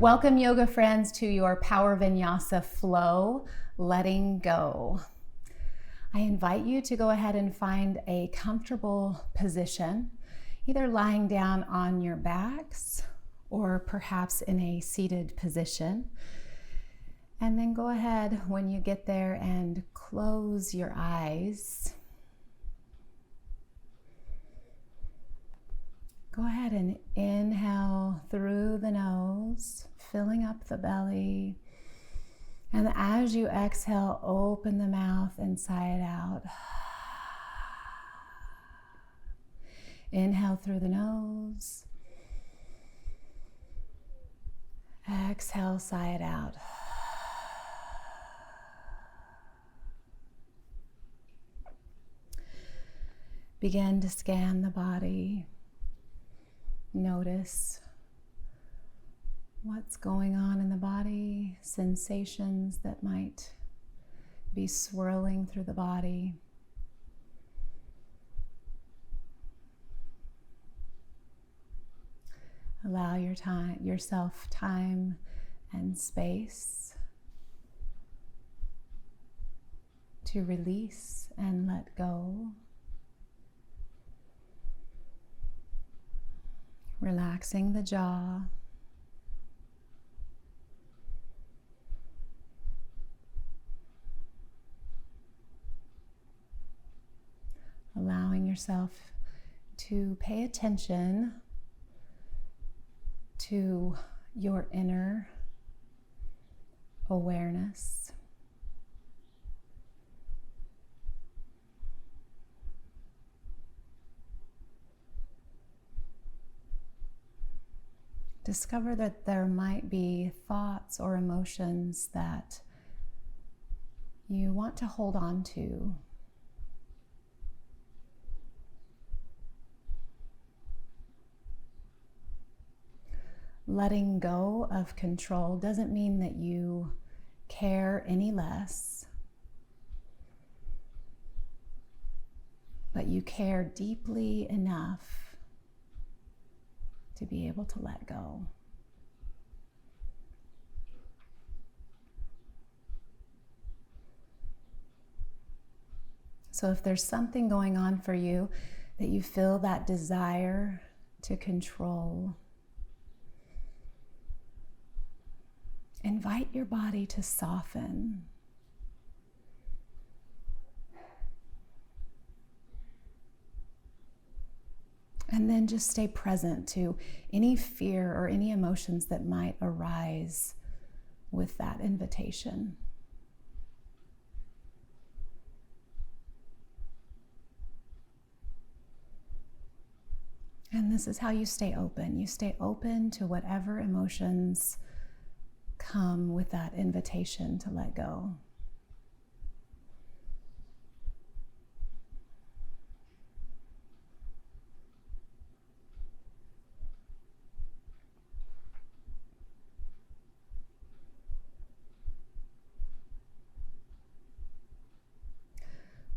Welcome, yoga friends, to your Power Vinyasa Flow, letting go. I invite you to go ahead and find a comfortable position, either lying down on your backs or perhaps in a seated position. And then go ahead when you get there and close your eyes. Go ahead and inhale through the nose, filling up the belly. And as you exhale, open the mouth and sigh it out. Inhale through the nose. Exhale, sigh it out. Begin to scan the body. Notice what's going on in the body, sensations that might be swirling through the body. Allow yourself time and space to release and let go. Relaxing the jaw. Allowing yourself to pay attention to your inner awareness. Discover that there might be thoughts or emotions that you want to hold on to. Letting go of control doesn't mean that you care any less, but you care deeply enough to be able to let go. So if there's something going on for you that you feel that desire to control, invite your body to soften. And then just stay present to any fear or any emotions that might arise with that invitation. And this is how you stay open. You stay open to whatever emotions come with that invitation to let go.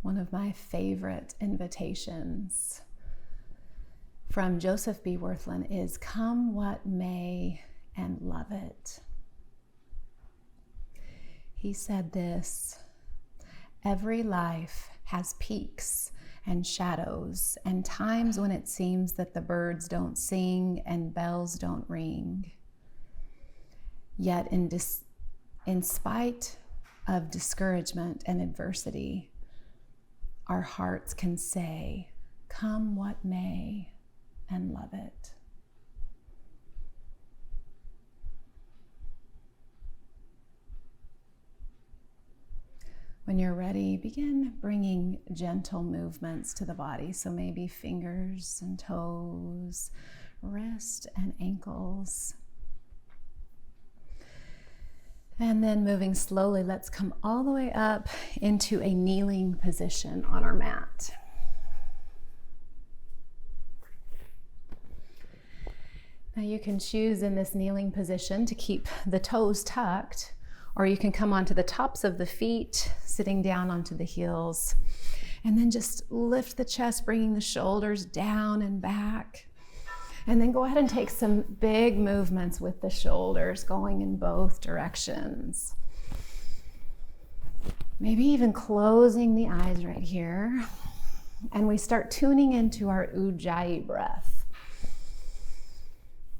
One of my favorite invitations from Joseph B. Wirthlin is "Come what may and love it." He said this: "Every life has peaks and shadows and times when it seems that the birds don't sing and bells don't ring. Yet in spite of discouragement and adversity, our hearts can say, 'Come what may and love it.'" When you're ready, begin bringing gentle movements to the body. So maybe fingers and toes, wrist and ankles. And then moving slowly, let's come all the way up into a kneeling position on our mat. Now you can choose in this kneeling position to keep the toes tucked, or you can come onto the tops of the feet, sitting down onto the heels, and then just lift the chest, bringing the shoulders down and back. And then go ahead and take some big movements with the shoulders going in both directions. Maybe even closing the eyes right here. And we start tuning into our Ujjayi breath.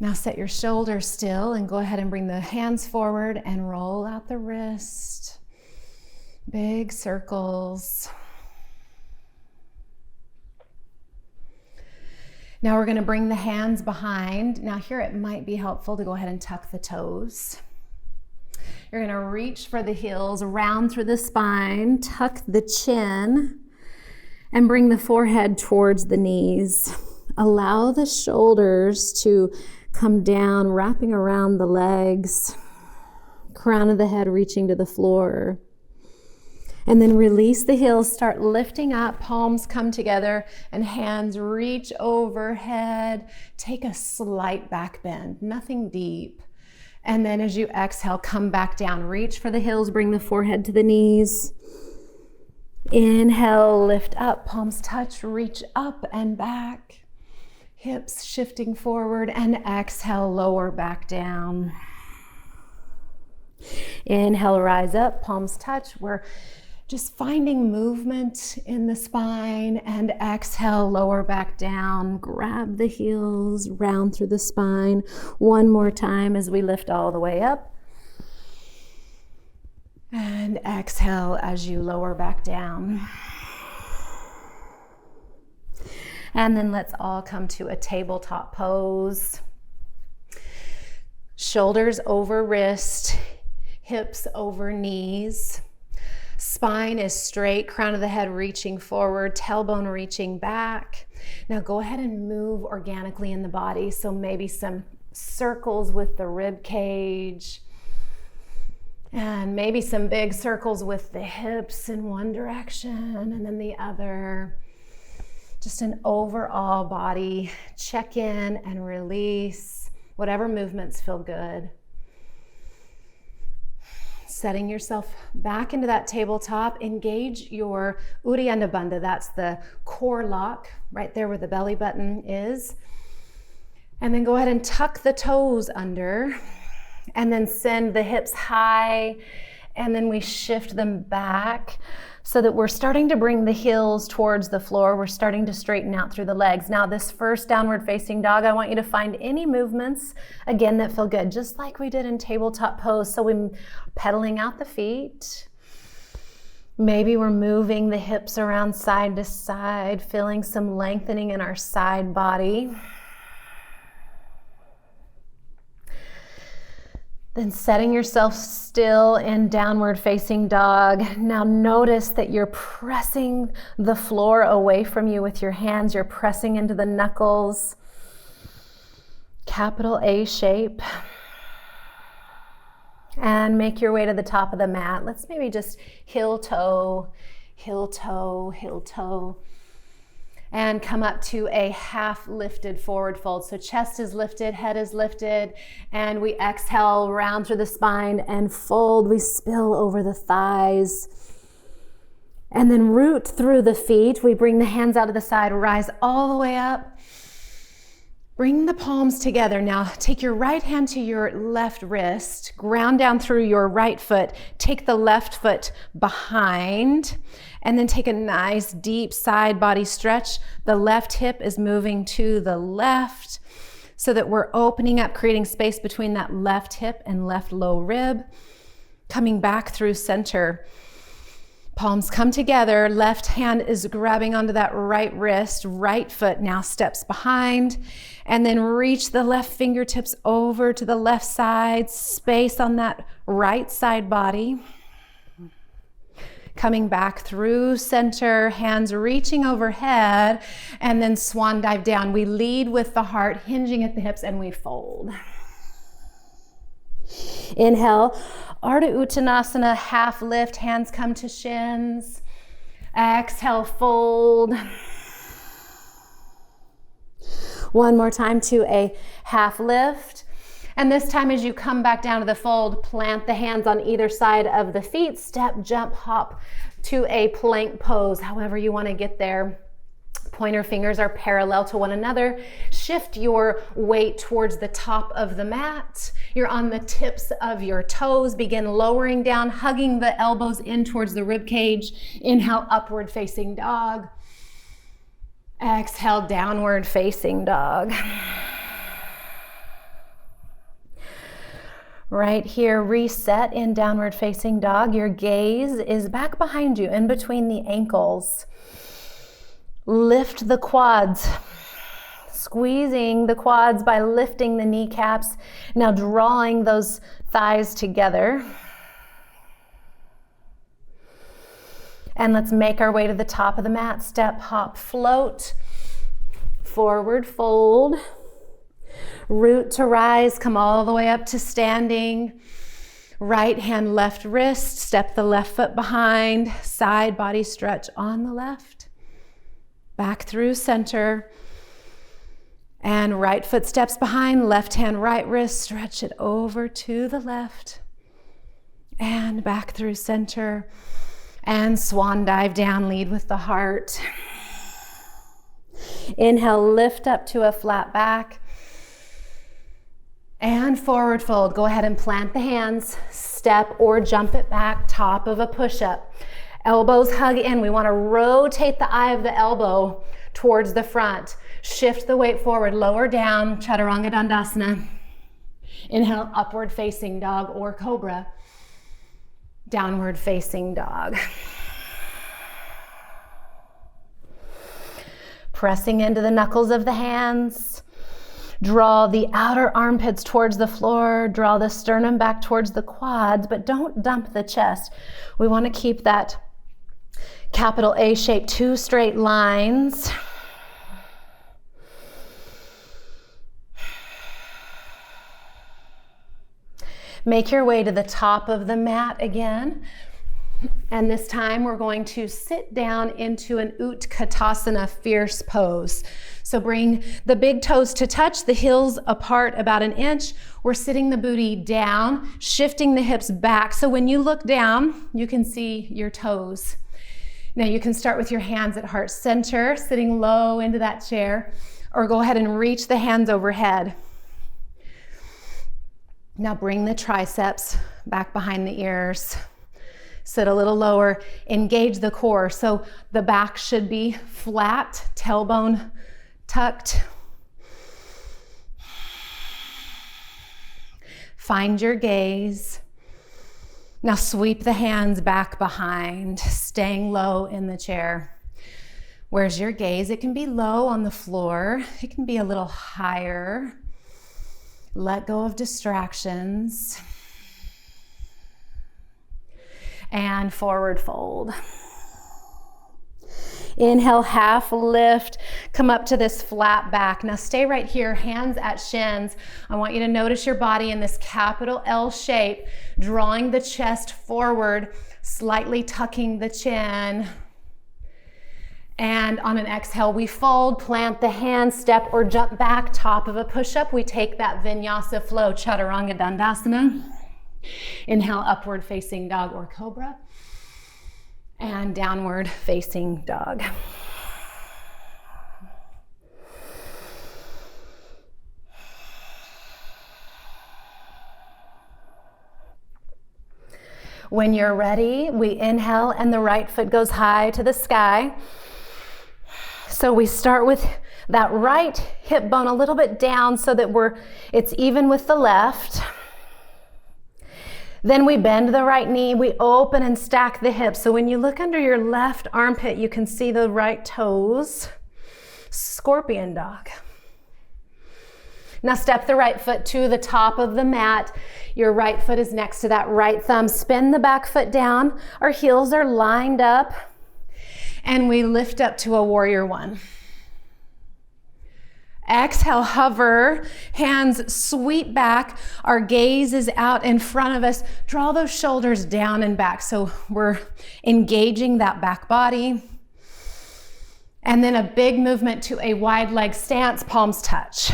Now set your shoulders still and go ahead and bring the hands forward and roll out the wrist. Big circles. Now we're going to bring the hands behind. Now here it might be helpful to go ahead and tuck the toes. You're going to reach for the heels, round through the spine, tuck the chin, and bring the forehead towards the knees. Allow the shoulders to come down, wrapping around the legs, crown of the head reaching to the floor. And then release the heels, start lifting up, palms come together, and hands reach overhead. Take a slight back bend, nothing deep. And then as you exhale, come back down, reach for the heels, bring the forehead to the knees. Inhale, lift up, palms touch, reach up and back. Hips shifting forward, and exhale, lower back down. Inhale, rise up, palms touch. We're just finding movement in the spine, and exhale, lower back down. Grab the heels, round through the spine. One more time as we lift all the way up. And exhale as you lower back down. And then let's all come to a tabletop pose. Shoulders over wrist, hips over knees. Spine is straight, crown of the head reaching forward, tailbone reaching back. Now go ahead and move organically in the body. So maybe some circles with the rib cage, and maybe some big circles with the hips in one direction and then the other. Just an overall body check in and release, whatever movements feel good. Setting yourself back into that tabletop, engage your Uddiyana Bandha, that's the core lock right there where the belly button is. And then go ahead and tuck the toes under, and then send the hips high, and then we shift them back so that we're starting to bring the heels towards the floor. We're starting to straighten out through the legs. Now this first downward facing dog, I want you to find any movements, again, that feel good, just like we did in tabletop pose. So we're pedaling out the feet. Maybe we're moving the hips around side to side, feeling some lengthening in our side body. Then setting yourself still in downward facing dog. Now notice that you're pressing the floor away from you with your hands. You're pressing into the knuckles. Capital A shape. And make your way to the top of the mat. Let's maybe just heel toe, heel toe, heel toe. And come up to a half lifted forward fold. So chest is lifted, head is lifted, and we exhale, round through the spine and fold. We spill over the thighs. And then root through the feet. We bring the hands out to the side, rise all the way up. Bring the palms together. Now take your right hand to your left wrist, ground down through your right foot, take the left foot behind, and then take a nice deep side body stretch. The left hip is moving to the left so that we're opening up, creating space between that left hip and left low rib. Coming back through center. Palms come together, left hand is grabbing onto that right wrist, right foot now steps behind, and then reach the left fingertips over to the left side, space on that right side body. Coming back through center, hands reaching overhead, and then swan dive down. We lead with the heart, hinging at the hips, and we fold. Inhale, Ardha Uttanasana, half lift, hands come to shins. Exhale, fold. One more time to a half lift. And this time as you come back down to the fold, plant the hands on either side of the feet, step, jump, hop to a plank pose, however you want to get there. Pointer fingers are parallel to one another. Shift your weight towards the top of the mat. You're on the tips of your toes. Begin lowering down, hugging the elbows in towards the rib cage. Inhale, upward facing dog. Exhale, downward facing dog. Right here, reset in downward facing dog. Your gaze is back behind you, in between the ankles. Lift the quads, squeezing the quads by lifting the kneecaps. Now drawing those thighs together. And let's make our way to the top of the mat. Step, hop, float, forward fold. Root to rise, come all the way up to standing. Right hand, left wrist, step the left foot behind. Side body stretch on the left. Back through center. And right foot steps behind, left hand, right wrist, stretch it over to the left. And back through center. And swan dive down, lead with the heart. Inhale, lift up to a flat back. And forward fold. Go ahead and plant the hands, step or jump it back, top of a push-up. Elbows hug in. We want to rotate the eye of the elbow towards the front. Shift the weight forward, lower down, Chaturanga Dandasana. Inhale, upward facing dog or cobra. Downward facing dog. Pressing into the knuckles of the hands. Draw the outer armpits towards the floor. Draw the sternum back towards the quads, but don't dump the chest. We want to keep that capital A shape, 2 straight lines. Make your way to the top of the mat again. And this time we're going to sit down into an Utkatasana, fierce pose. So bring the big toes to touch, the heels apart about 1 inch. We're sitting the booty down, shifting the hips back. So when you look down, you can see your toes. Now you can start with your hands at heart center, sitting low into that chair, or go ahead and reach the hands overhead. Now bring the triceps back behind the ears. Sit a little lower, engage the core. So the back should be flat, tailbone tucked. Find your gaze. Now sweep the hands back behind, staying low in the chair. Where's your gaze? It can be low on the floor. It can be a little higher. Let go of distractions. And forward fold. Inhale, half lift, come up to this flat back. Now stay right here, hands at shins. I want you to notice your body in this capital L shape, drawing the chest forward, slightly tucking the chin. And on an exhale, we fold, plant the hands, step or jump back, top of a push-up. We take that Vinyasa Flow, Chaturanga Dandasana. Inhale, upward facing dog or cobra. And downward facing dog. When you're ready, we inhale and the right foot goes high to the sky. So we start with that right hip bone a little bit down so that it's even with the left. Then we bend the right knee, we open and stack the hips. So when you look under your left armpit, you can see the right toes. Scorpion dog. Now step the right foot to the top of the mat. Your right foot is next to that right thumb. Spin the back foot down. Our heels are lined up. And we lift up to a warrior one. Exhale, hover, hands sweep back. Our gaze is out in front of us. Draw those shoulders down and back. So we're engaging that back body. And then a big movement to a wide leg stance, palms touch.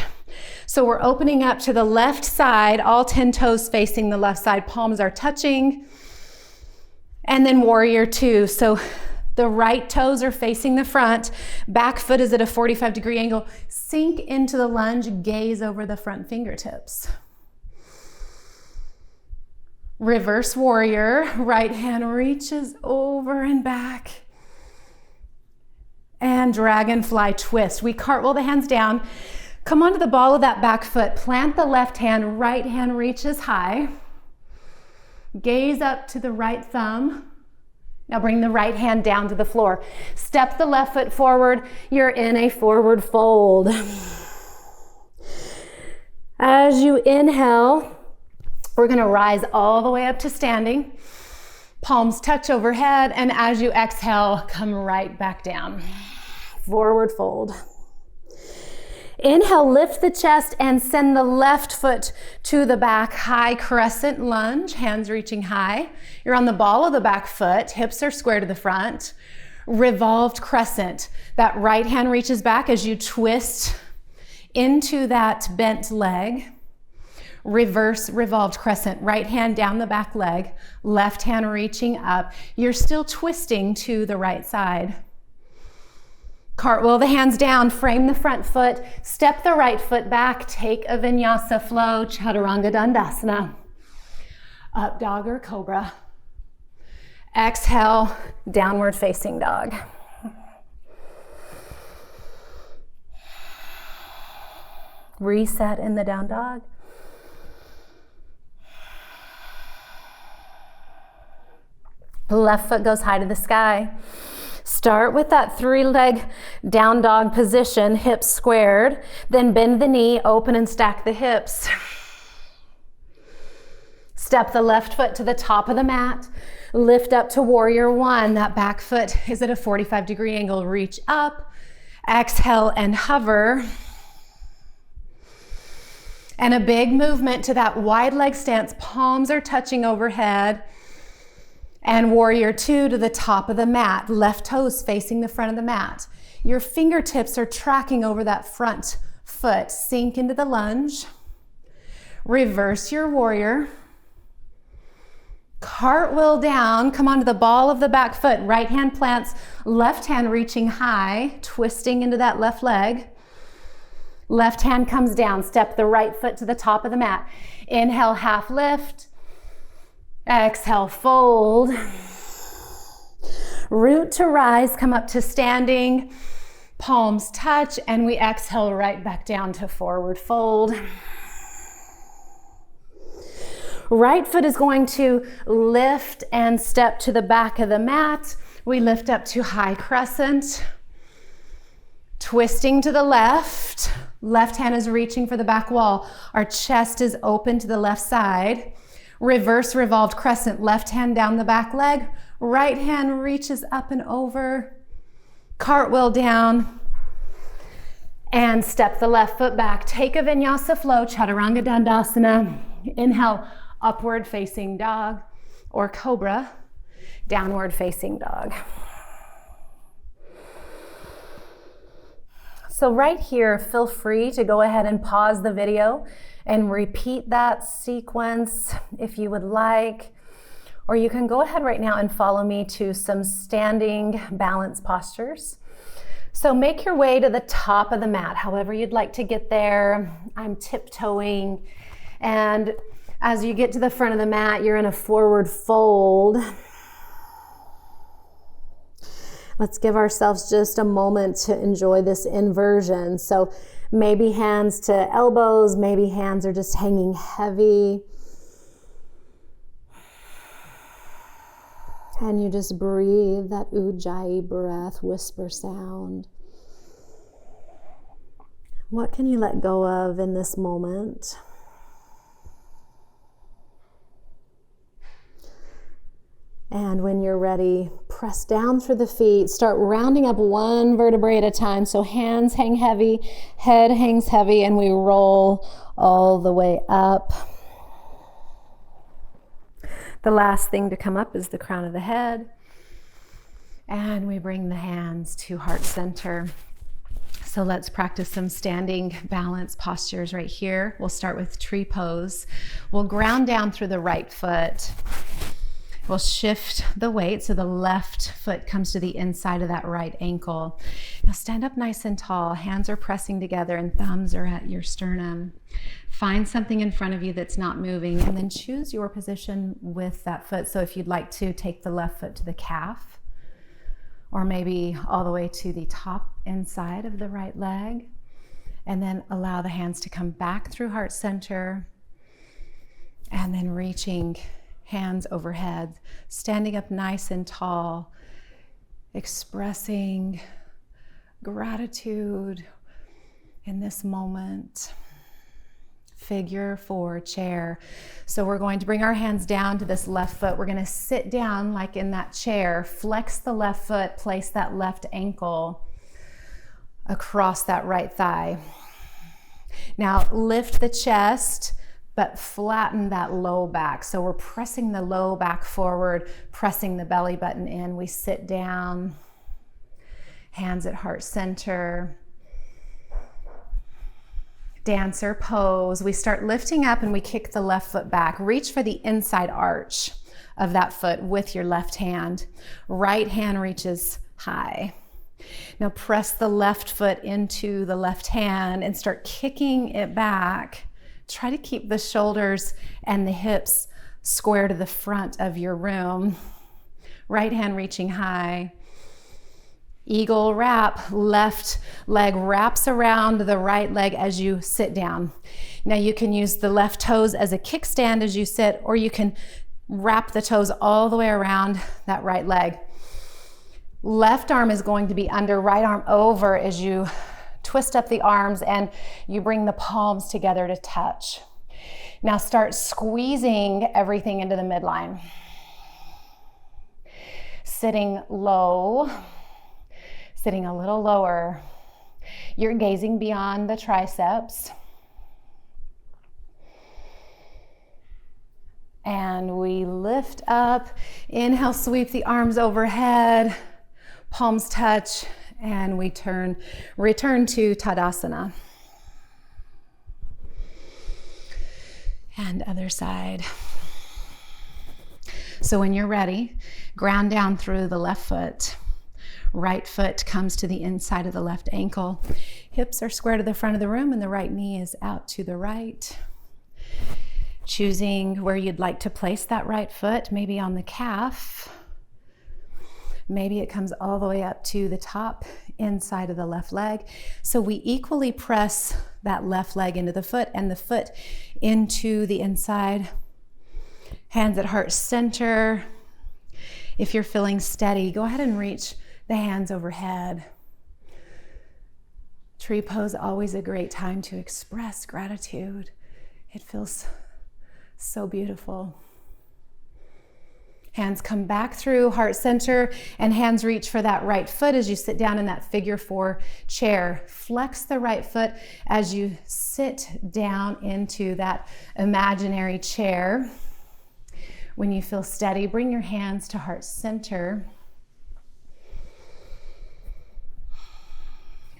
So we're opening up to the left side, all 10 toes facing the left side, palms are touching. And then warrior two. So The right toes are facing the front. Back foot is at a 45-degree angle. Sink into the lunge, gaze over the front fingertips. Reverse warrior, right hand reaches over and back. And dragonfly twist. We cartwheel the hands down. Come onto the ball of that back foot. Plant the left hand, right hand reaches high. Gaze up to the right thumb. Now bring the right hand down to the floor. Step the left foot forward. You're in a forward fold. As you inhale, we're going to rise all the way up to standing. Palms touch overhead, and as you exhale, come right back down. Forward fold. Inhale, lift the chest and send the left foot to the back. High crescent lunge, hands reaching high. You're on the ball of the back foot, hips are square to the front. Revolved crescent. That right hand reaches back as you twist into that bent leg. Reverse revolved crescent. Right hand down the back leg, left hand reaching up. You're still twisting to the right side. Cartwheel the hands down, frame the front foot, step the right foot back, take a Vinyasa Flow, Chaturanga Dandasana. Up dog or cobra. Exhale, downward facing dog. Reset in the down dog. Left foot goes high to the sky. Start with that 3-leg down dog position, hips squared, then bend the knee, open and stack the hips. Step the left foot to the top of the mat, lift up to warrior one. That back foot is at a 45-degree angle. Reach up, exhale and hover. And a big movement to that wide leg stance. Palms are touching overhead. And warrior two to the top of the mat, left toes facing the front of the mat. Your fingertips are tracking over that front foot. Sink into the lunge. Reverse your warrior. Cartwheel down, come onto the ball of the back foot. Right hand plants, left hand reaching high, twisting into that left leg. Left hand comes down, step the right foot to the top of the mat. Inhale, half lift. Exhale, fold. Root to rise, come up to standing. Palms touch, and we exhale right back down to forward fold. Right foot is going to lift and step to the back of the mat. We lift up to high crescent. Twisting to the left. Left hand is reaching for the back wall. Our chest is open to the left side. Reverse revolved crescent, left hand down the back leg, right hand reaches up and over, cartwheel down, and step the left foot back. Take a Vinyasa Flow, Chaturanga Dandasana. Inhale, upward facing dog or cobra, downward facing dog. So right here, feel free to go ahead and pause the video and repeat that sequence if you would like, or you can go ahead right now and follow me to some standing balance postures. So make your way to the top of the mat, however you'd like to get there. I'm tiptoeing, and as you get to the front of the mat, you're in a forward fold. Let's give ourselves just a moment to enjoy this inversion. So maybe hands to elbows, maybe hands are just hanging heavy. And you just breathe that Ujjayi breath, whisper sound. What can you let go of in this moment? And when you're ready, press down through the feet. Start rounding up one vertebrae at a time. So hands hang heavy, head hangs heavy, and we roll all the way up. The last thing to come up is the crown of the head. And we bring the hands to heart center. So let's practice some standing balance postures right here. We'll start with tree pose. We'll ground down through the right foot. We'll shift the weight so the left foot comes to the inside of that right ankle. Now stand up nice and tall. Hands are pressing together and thumbs are at your sternum. Find something in front of you that's not moving, and then choose your position with that foot. So if you'd like to take the left foot to the calf, or maybe all the way to the top inside of the right leg, and then allow the hands to come back through heart center, and then reaching hands overhead, standing up nice and tall, expressing gratitude in this moment. Figure 4 chair. So we're going to bring our hands down to this left foot. We're going to sit down like in that chair, flex the left foot, place that left ankle across that right thigh. Now lift the chest, but flatten that low back. So we're pressing the low back forward, pressing the belly button in. We sit down, hands at heart center. Dancer pose. We start lifting up and we kick the left foot back. Reach for the inside arch of that foot with your left hand. Right hand reaches high. Now press the left foot into the left hand and start kicking it back. Try to keep the shoulders and the hips square to the front of your room. Right hand reaching high. Eagle wrap, left leg wraps around the right leg as you sit down. Now you can use the left toes as a kickstand as you sit, or you can wrap the toes all the way around that right leg. Left arm is going to be under, right arm over as you twist up the arms and you bring the palms together to touch. Now start squeezing everything into the midline. Sitting low, sitting a little lower. You're gazing beyond the triceps. And we lift up. Inhale, sweep the arms overhead, palms touch, and we return to Tadasana. And other side. So when you're ready, ground down through the left foot. Right foot comes to the inside of the left ankle. Hips are square to the front of the room and the right knee is out to the right. Choosing where you'd like to place that right foot, maybe on the calf. Maybe it comes all the way up to the top inside of the left leg. So we equally press that left leg into the foot and the foot into the inside. Hands at heart center. If you're feeling steady, go ahead and reach the hands overhead. Tree pose, always a great time to express gratitude. It feels so beautiful. Hands come back through heart center and hands reach for that right foot as you sit down in that figure 4 chair. Flex the right foot as you sit down into that imaginary chair. When you feel steady, bring your hands to heart center.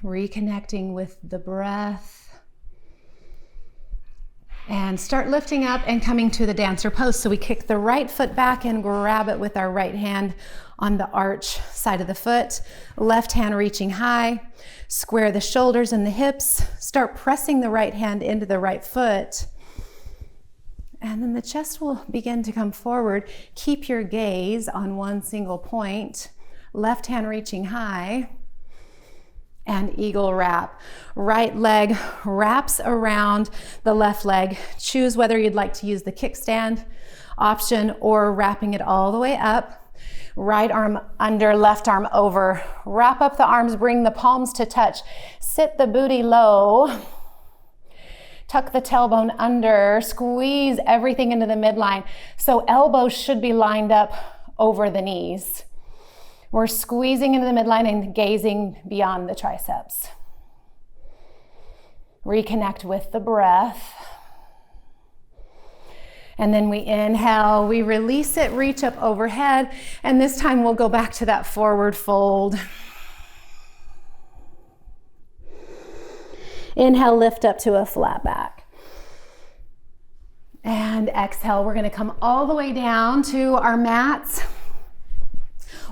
Reconnecting with the breath. And start lifting up and coming to the dancer pose. So we kick the right foot back and grab it with our right hand on the arch side of the foot. Left hand reaching high. Square the shoulders and the hips. Start pressing the right hand into the right foot. And then the chest will begin to come forward. Keep your gaze on one single point. Left hand reaching high. And eagle wrap. Right leg wraps around the left leg. Choose whether you'd like to use the kickstand option or wrapping it all the way up. Right arm under, left arm over. Wrap up the arms, bring the palms to touch. Sit the booty low. Tuck the tailbone under. Squeeze everything into the midline. So elbows should be lined up over the knees. We're squeezing into the midline and gazing beyond the triceps. Reconnect with the breath. And then we inhale, we release it, reach up overhead, and this time we'll go back to that forward fold. Inhale, lift up to a flat back. And exhale, we're gonna come all the way down to our mats.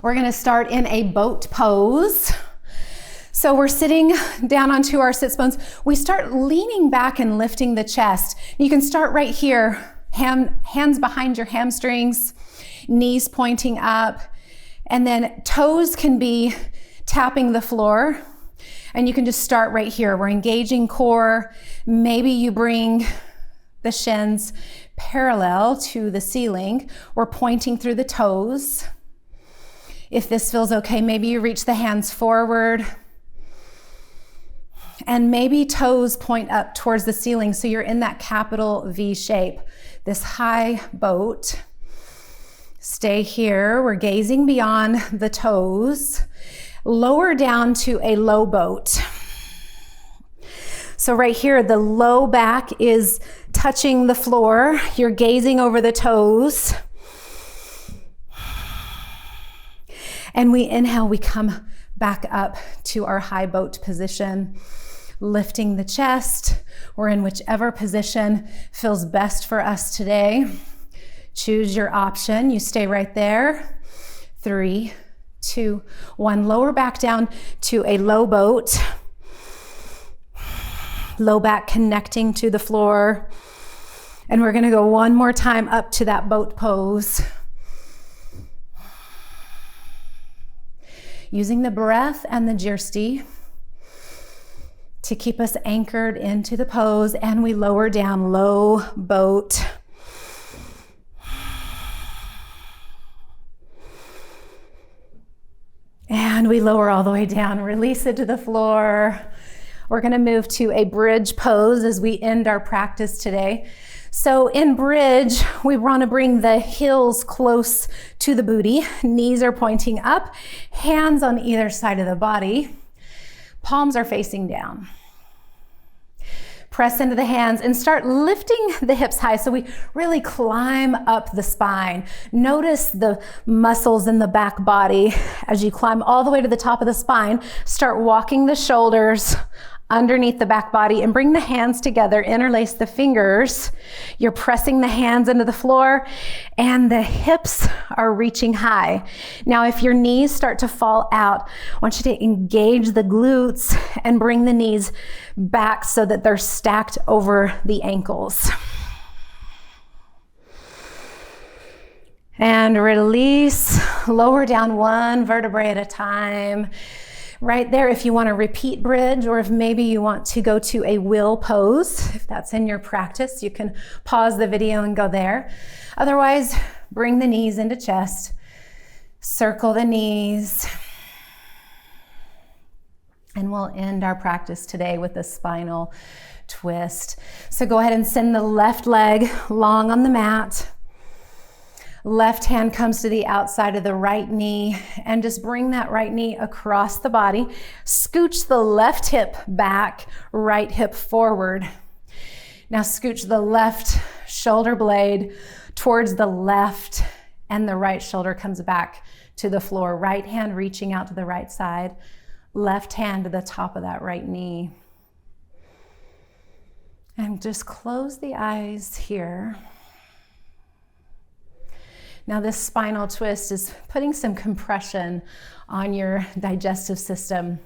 We're gonna start in a boat pose. So we're sitting down onto our sits bones. We start leaning back and lifting the chest. You can start right here, hands behind your hamstrings, knees pointing up, and then toes can be tapping the floor. And you can just start right here. We're engaging core. Maybe you bring the shins parallel to the ceiling. We're pointing through the toes. If this feels okay, maybe you reach the hands forward. And maybe toes point up towards the ceiling, so you're in that capital V shape, this high boat. Stay here. We're gazing beyond the toes. Lower down to a low boat. So right here, the low back is touching the floor. You're gazing over the toes. And we inhale, we come back up to our high boat position, lifting the chest. We're in whichever position feels best for us today. Choose your option. You stay right there. 3, 2, 1. Lower back down to a low boat. Low back connecting to the floor. And we're gonna go one more time up to that boat pose. Using the breath and the jirsti to keep us anchored into the pose, and we lower down, low boat. And we lower all the way down, release it to the floor. We're gonna move to a bridge pose as we end our practice today. So in bridge, we wanna bring the heels close to the booty. Knees are pointing up, hands on either side of the body. Palms are facing down. Press into the hands and start lifting the hips high, so we really climb up the spine. Notice the muscles in the back body as you climb all the way to the top of the spine. Start walking the shoulders underneath the back body and bring the hands together, interlace the fingers. You're pressing the hands into the floor and the hips are reaching high. Now, if your knees start to fall out, I want you to engage the glutes and bring the knees back so that they're stacked over the ankles. And release, lower down one vertebrae at a time. Right there, if you want to repeat bridge, or if maybe you want to go to a wheel pose, if that's in your practice, you can pause the video and go there. Otherwise, bring the knees into chest, circle the knees, and we'll end our practice today with a spinal twist. So go ahead and send the left leg long on the mat. Left hand comes to the outside of the right knee, and just bring that right knee across the body. Scooch the left hip back, right hip forward. Now scooch the left shoulder blade towards the left, and the right shoulder comes back to the floor. Right hand reaching out to the right side, left hand to the top of that right knee. And just close the eyes here. Now this spinal twist is putting some compression on your digestive system.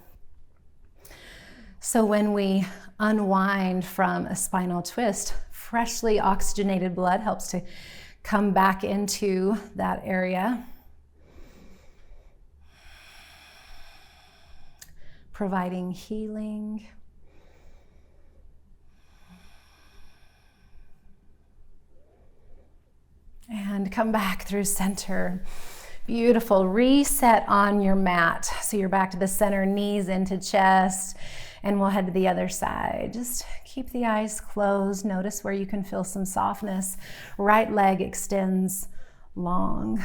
So when we unwind from a spinal twist, freshly oxygenated blood helps to come back into that area, providing healing. And come back through center. Beautiful. Reset on your mat. So you're back to the center, knees into chest, and we'll head to the other side. Just keep the eyes closed. Notice where you can feel some softness. Right leg extends long.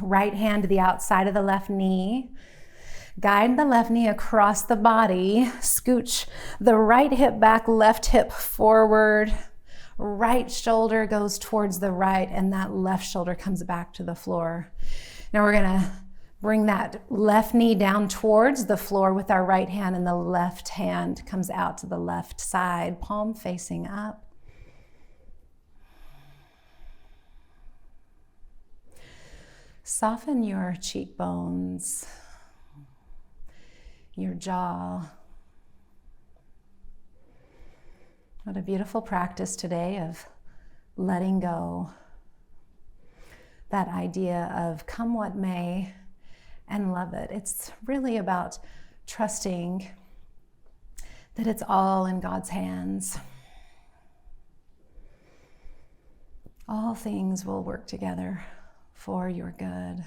Right hand to the outside of the left knee. Guide the left knee across the body. Scooch the right hip back, left hip forward. Right shoulder goes towards the right, and that left shoulder comes back to the floor. Now we're gonna bring that left knee down towards the floor with our right hand, and the left hand comes out to the left side, palm facing up. Soften your cheekbones, your jaw. What a beautiful practice today of letting go. That idea of come what may and love it. It's really about trusting that it's all in God's hands. All things will work together for your good.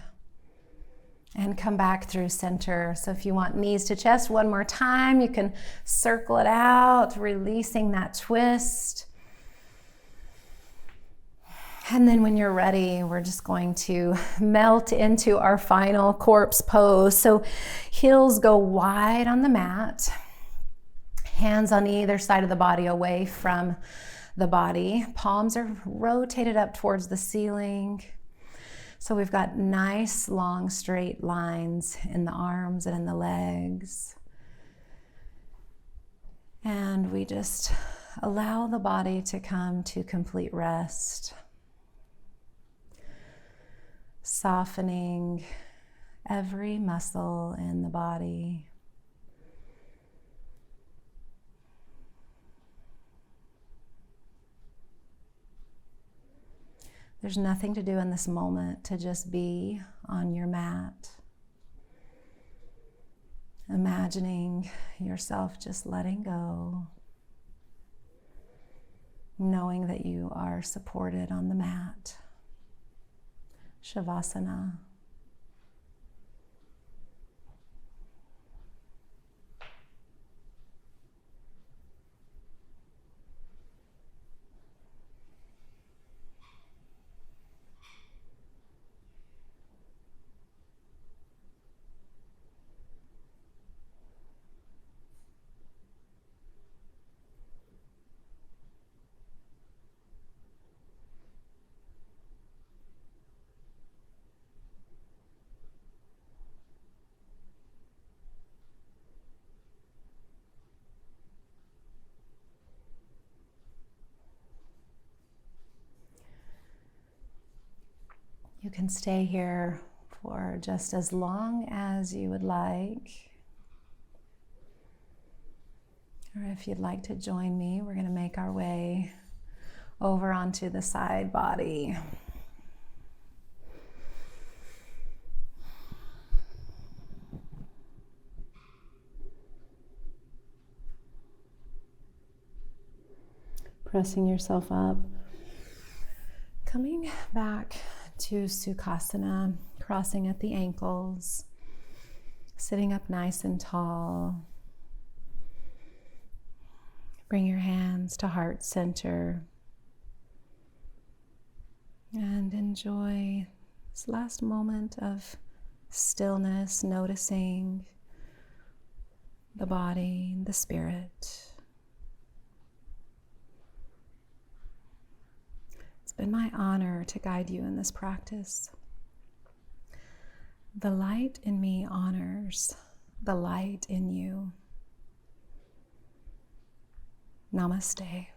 And come back through center. So if you want knees to chest one more time, you can circle it out, releasing that twist. And then when you're ready, we're just going to melt into our final corpse pose. So heels go wide on the mat, hands on either side of the body away from the body. Palms are rotated up towards the ceiling. So we've got nice, long, straight lines in the arms and in the legs. And we just allow the body to come to complete rest. Softening every muscle in the body. There's nothing to do in this moment to just be on your mat. Imagining yourself just letting go, knowing that you are supported on the mat. Savasana. You can stay here for just as long as you would like. Or if you'd like to join me, we're going to make our way over onto the side body. Pressing yourself up. Coming back to Sukhasana, crossing at the ankles, sitting up nice and tall. Bring your hands to heart center and enjoy this last moment of stillness, noticing the body, the spirit. It's been my honor to guide you in this practice. The light in me honors the light in you. Namaste.